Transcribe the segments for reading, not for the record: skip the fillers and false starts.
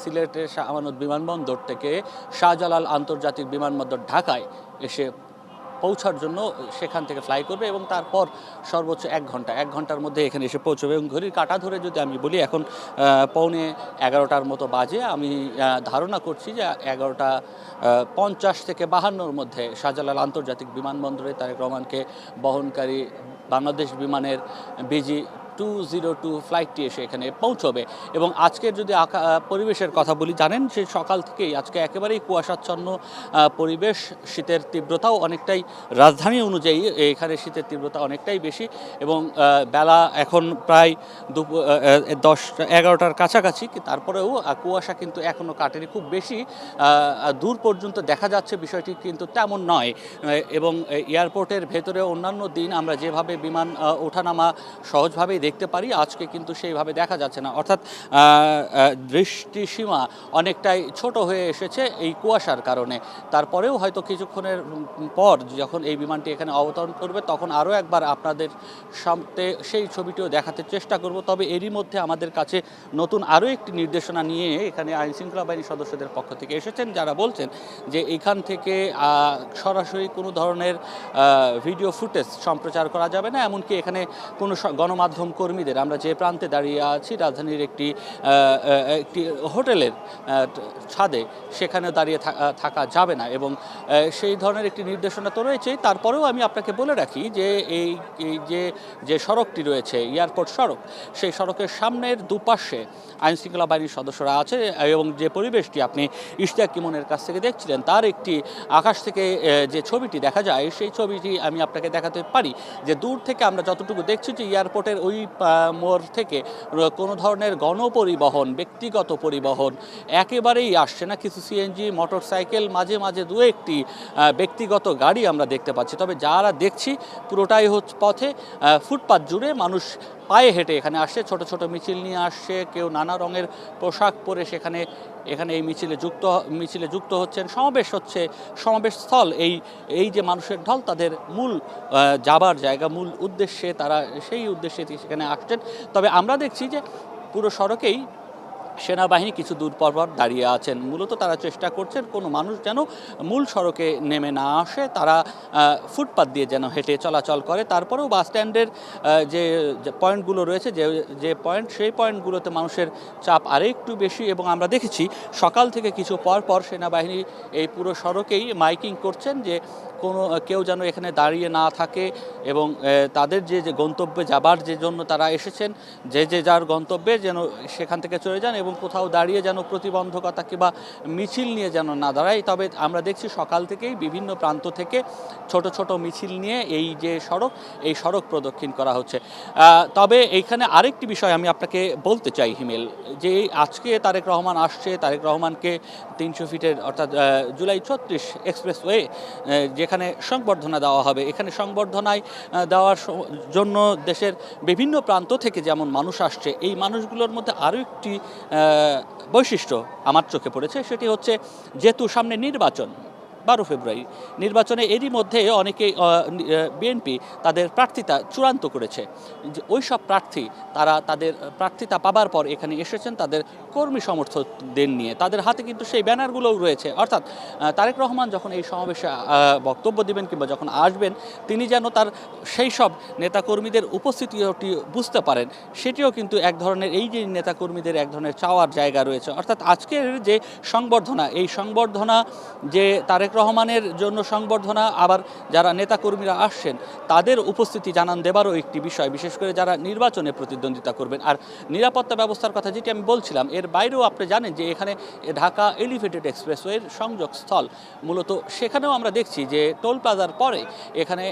সিলেটের শাহ আমানত বিমানবন্দর থেকে শাহজালাল আন্তর্জাতিক বিমানবন্দর ঢাকায় এসে পৌঁছার জন্য সেখান থেকে ফ্লাই করবে এবং তারপর সর্বোচ্চ 1 ঘন্টার মধ্যে এখানে এসে পৌঁছবে। এবং ঘড়ির কাঁটা ধরে যদি আমি বলি এখন 11:15 মতো বাজে। আমি ধারণা করছি যে 11:50 থেকে 52-র মধ্যে শাহজালাল আন্তর্জাতিক বিমানবন্দরে তারেক রহমানকে বহনকারী বাংলাদেশ বিমানের BG-202 ফ্লাইটটি এসে এখানে পৌঁছবে। এবং আজকের যদি পরিবেশের কথা বলি, জানেন যে সকাল থেকেই আজকে একেবারেই কুয়াশাচ্ছন্ন পরিবেশ, শীতের তীব্রতাও অনেকটাই রাজধানী অনুযায়ী এখানে শীতের তীব্রতা অনেকটাই বেশি এবং বেলা এখন প্রায় 10-11টার কাছাকাছি। তারপরেও কুয়াশা কিন্তু এখনও কাটেনি, খুব বেশি দূর পর্যন্ত দেখা যাচ্ছে বিষয়টি কিন্তু তেমন নয়। এবং এয়ারপোর্টের ভেতরে অন্যান্য দিন আমরা যেভাবে বিমান ওঠানামা সহজভাবেই দেখতে পারি, আজকে কিন্তু সেইভাবে দেখা যাচ্ছে না। অর্থাৎ দৃষ্টিসীমা অনেকটাই ছোট হয়ে এসেছে এই কুয়াশার কারণে। তারপরেও হয়তো কিছুক্ষণের পর যখন এই বিমানটি এখানে অবতরণ করবে তখন আরও একবার আপনাদের সামনে সেই ছবিটিও দেখাতে চেষ্টা করব। তবে এরই মধ্যে আমাদের কাছে নতুন আরও একটি নির্দেশনা নিয়ে এখানে আইনশৃঙ্খলা বাহিনীর সদস্যদের পক্ষ থেকে এসেছেন, যারা বলছেন যে এখান থেকে সরাসরি কোনো ধরনের ভিডিও ফুটেজ সম্প্রচার করা যাবে না। এমনকি এখানে কোনো গণমাধ্যম কর্মীদের, আমরা যে প্রান্তে দাঁড়িয়ে আছি রাজধানীর একটি হোটেলের ছাদে, সেখানে দাঁড়িয়ে থাকা যাবে না এবং সেই ধরনের একটি নির্দেশনা তো রয়েছেই। তারপরেও আমি আপনাকে বলে রাখি যে এই যে সড়কটি রয়েছে এয়ারপোর্ট সড়ক, সেই সড়কের সামনের দুপাশে আইনশৃঙ্খলা বাহিনীর সদস্যরা আছে এবং যে পরিবেশটি আপনি ইশতিয়াক ইমনের কাছ থেকে দেখছিলেন, তার একটি আকাশ থেকে যে ছবিটি দেখা যায় সেই ছবিটি আমি আপনাকে দেখাতে পারি যে দূর থেকে আমরা যতটুকু দেখছি যে এয়ারপোর্টের ওই মোড় থেকে কোনো ধরনের গণপরিবহন, ব্যক্তিগত পরিবহন একেবারেই আসছে না। কিছু সিএনজি, মোটরসাইকেল, মাঝে মাঝে দু একটি ব্যক্তিগত গাড়ি আমরা দেখতে পাচ্ছি। তবে যারা দেখছি পুরোটাই হচ্ছে পথে, ফুটপাত জুড়ে মানুষ পায়ে হেঁটে এখানে আসছে, ছোট ছোট মিছিল নিয়ে আসছে, কেউ নানা রঙের পোশাক পরে এখানে এই মিছিলে যুক্ত হচ্ছেন। সমাবেশ হচ্ছে, সমাবেশস্থল এই যে মানুষের ঢল, তাদের মূল যাবার জায়গা, মূল উদ্দেশ্যে তারা সেই উদ্দেশ্যে সেখানে আসছেন। তবে আমরা দেখছি যে পুরো সড়কেই সেনাবাহিনী কিছু দূর পর দাঁড়িয়ে আছেন। মূলত তারা চেষ্টা করছেন কোনো মানুষ যেন মূল সড়কে নেমে না আসে, তারা ফুটপাত দিয়ে যেন হেঁটে চলাচল করে। তারপরেও বাস স্ট্যান্ডের যে পয়েন্টগুলো রয়েছে, যে পয়েন্ট, সেই পয়েন্টগুলোতে মানুষের চাপ আরেকটু বেশি। এবং আমরা দেখেছি সকাল থেকে কিছু পর সেনাবাহিনী এই পুরো সড়কেই মাইকিং করছেন যে কেউ যেন এখানে দাঁড়িয়ে না থাকে এবং তাদের যে গন্তব্যে যাবার যে জন্য তারা এসেছেন, যে যার গন্তব্যে যেন সেখান থেকে চলে যান এবং কোথাও দাঁড়িয়ে যেন প্রতিবন্ধকতা কিংবা মিছিল নিয়ে যেন না দাঁড়ায়। তবে আমরা দেখছি সকাল থেকেই বিভিন্ন প্রান্ত থেকে ছোট ছোট মিছিল নিয়ে এই যে এই সড়ক প্রদক্ষিণ করা হচ্ছে। তবে এইখানে আরেকটি বিষয় আমি আপনাকে বলতে চাই হিমেল, যে আজকে তারেক রহমান আসছে, তারেক রহমানকে 300 ফিটের অর্থাৎ জুলাই 36 এক্সপ্রেসওয়ে যেখানে সংবর্ধনা দেওয়া হবে, এখানে সংবর্ধনায় দেওয়ার জন্য দেশের বিভিন্ন প্রান্ত থেকে যেমন মানুষ আসছে, এই মানুষগুলোর মধ্যে আরও একটি বৈশিষ্ট্য আমার চোখে পড়েছে। সেটি হচ্ছে যেহেতু সামনে নির্বাচন, 12 ফেব্রুয়ারি নির্বাচনে, এরই মধ্যে অনেকেই বিএনপি তাদের প্রার্থিতা চূড়ান্ত করেছে। ওই সব প্রার্থী তারা তাদের প্রার্থিতা পাবার পর এখানে এসেছেন তাদের কর্মী সমর্থকদের নিয়ে, তাদের হাতে কিন্তু সেই ব্যানারগুলোও রয়েছে। অর্থাৎ তারেক রহমান যখন এই সমাবেশে বক্তব্য দিবেন কিংবা যখন আসবেন, তিনি যেন তার সেই সব নেতাকর্মীদের উপস্থিতিটি বুঝতে পারেন, সেটিও কিন্তু এক ধরনের, এই যে নেতাকর্মীদের এক ধরনের চাওয়ার জায়গা রয়েছে। অর্থাৎ আজকের যে সংবর্ধনা, এই সংবর্ধনা যে তারেক রহমানের জন্য সংবর্ধনা, আবার যারা নেতাকর্মীরা আসছেন তাদের উপস্থিতি জানান দেবারও একটি বিষয়, বিশেষ করে যারা নির্বাচনে প্রতিদ্বন্দ্বিতা করবেন। আর নিরাপত্তা ব্যবস্থার কথা যেটি আমি বলছিলাম, এর বাইরেও আপনি জানেন যে এখানে ঢাকা এলিভেটেড এক্সপ্রেসওয়ের সংযোগস্থল, মূলত সেখানেও আমরা দেখছি যে টোল প্লাজার পরে এখানে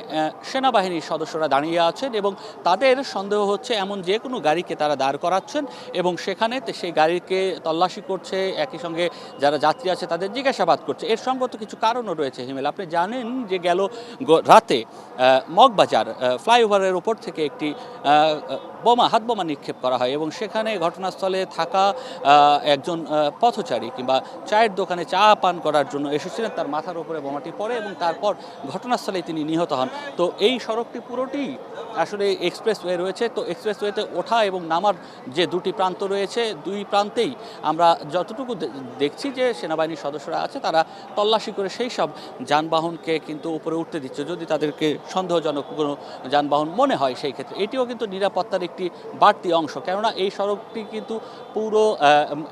সেনাবাহিনীর সদস্যরা দাঁড়িয়ে আছেন এবং তাদের সন্দেহ হচ্ছে এমন যে কোনো গাড়িকে তারা দাঁড় করাচ্ছেন এবং সেখানে সেই গাড়িকে তল্লাশি করছে, একই সঙ্গে যারা যাত্রী আছে তাদের জিজ্ঞাসাবাদ করছে। এর সঙ্গত কিছু কারণও রয়েছে হিমেল। আপনি জানেন যে গেল রাতে মগবাজার ফ্লাইওভারের ওপর থেকে একটি হাতবোমা নিক্ষেপ করা হয় এবং সেখানে ঘটনাস্থলে থাকা একজন পথচারী কিংবা চায়ের দোকানে চা পান করার জন্য এসেছিলেন, তার মাথার উপরে বোমাটি পড়ে এবং তারপর ঘটনাস্থলে তিনি নিহত হন। তো এই সড়কটি পুরোটি আসলে এক্সপ্রেসওয়ে রয়েছে, তো এক্সপ্রেসওয়েতে ওঠা এবং নামার যে দুটি প্রান্ত রয়েছে, দুই প্রান্তেই আমরা যতটুকু দেখছি যে সেনাবাহিনীর সদস্যরা আছে তারা তল্লাশি করে সেই সব যানবাহনকে কিন্তু উপরে উঠতে দিচ্ছে যদি তাদেরকে সন্দেহজনক কোনো যানবাহন মনে হয়। সেই ক্ষেত্রে এটিও কিন্তু নিরাপত্তার একটি বাড়তি অংশ, কেননা এই সড়কটি কিন্তু পুরো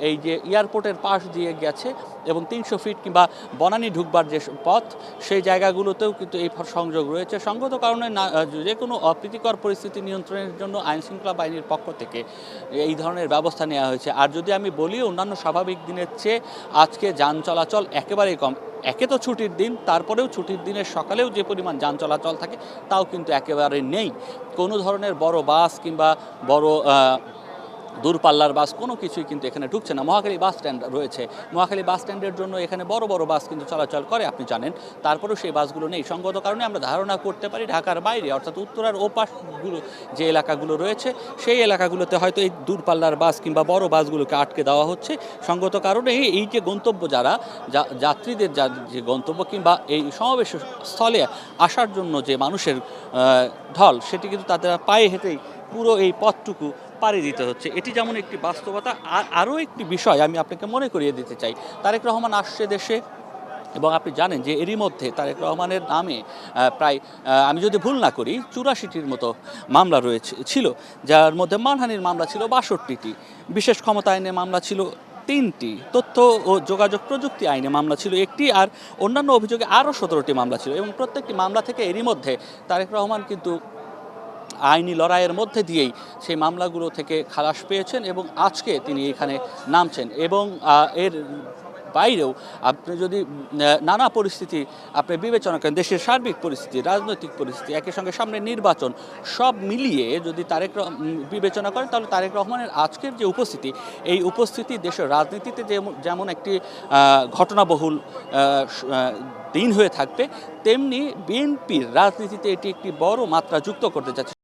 এই যে এয়ারপোর্টের পাশ দিয়ে গেছে এবং 300 ফিট কিংবা বনানী ঢুকবার যে পথ সেই জায়গাগুলোতেও কিন্তু এই সংযোগ রয়েছে। সঙ্গত কারণে যে কোনো অপ্রীতিকর পরিস্থিতি নিয়ন্ত্রণের জন্য আইনশৃঙ্খলা বাহিনীর পক্ষ থেকে এই ধরনের ব্যবস্থা নেওয়া হয়েছে। আর যদি আমি বলি অন্যান্য স্বাভাবিক দিনের চেয়ে আজকে যান চলাচল একেবারেই কম। একে তো ছুটির দিন, তারপরেও ছুটির দিনের সকালেও যে পরিমাণ যান চলাচল থাকে তাও কিন্তু একেবারে নেই। কোনো ধরনের বড় বাস কিংবা বড় দূরপাল্লার বাস কোনো কিছুই কিন্তু এখানে ঢুকছে না। মহাখালী বাস স্ট্যান্ড রয়েছে, মহাখালী বাস স্ট্যান্ডের জন্য এখানে বড় বড় বাস কিন্তু চলাচল করে, আপনি জানেন, তারপরেও সেই বাসগুলো নেই। সঙ্গত কারণে আমরা ধারণা করতে পারি ঢাকার বাইরে অর্থাৎ উত্তরার ওপাশগুলো যে এলাকাগুলো রয়েছে সেই এলাকাগুলোতে হয়তো এই দূরপাল্লার বাস কিংবা বড় বাসগুলোকে আটকে দেওয়া হচ্ছে। সঙ্গত কারণে এই যে গন্তব্য যাত্রীদের যে গন্তব্য কিংবা এই সমাবেশ স্থলে আসার জন্য যে মানুষের ঢল, সেটি কিন্তু তাদের পায়ে হেঁটেই পুরো এই পথটুকু পাড়ি দিতে হচ্ছে। এটি যেমন একটি বাস্তবতা, আরও একটি বিষয় আমি আপনাকে মনে করিয়ে দিতে চাই। তারেক রহমান আসছে দেশে এবং আপনি জানেন যে এরই মধ্যে তারেক রহমানের নামে প্রায় আমি যদি ভুল না করি 84টির মতো মামলা ছিল, যার মধ্যে মানহানির মামলা ছিল 62টি, বিশেষ ক্ষমতা আইনে মামলা ছিল 3টি, তথ্য ও যোগাযোগ প্রযুক্তি আইনে মামলা ছিল 1টি, আর অন্যান্য অভিযোগে আরও 17টি মামলা ছিল। এবং প্রত্যেকটি মামলা থেকে এরই মধ্যে তারেক রহমান কিন্তু আইনি লড়াইয়ের মধ্যে দিয়েই সেই মামলাগুলো থেকে খালাস পেয়েছেন এবং আজকে তিনি এখানে নামছেন। এবং এর বাইরেও আপনি যদি নানা পরিস্থিতি আপনি বিবেচনা করেন, দেশের সার্বিক পরিস্থিতি, রাজনৈতিক পরিস্থিতি, একই সঙ্গে সামনে নির্বাচন, সব মিলিয়ে যদি বিবেচনা করেন তাহলে তারেক রহমানের আজকের যে উপস্থিতি, এই উপস্থিতি দেশের রাজনীতিতে যেমন একটি ঘটনাবহুল দিন হয়ে থাকবে, তেমনি বিএনপির রাজনীতিতে এটি একটি বড় মাত্রা যুক্ত করতে যাচ্ছে।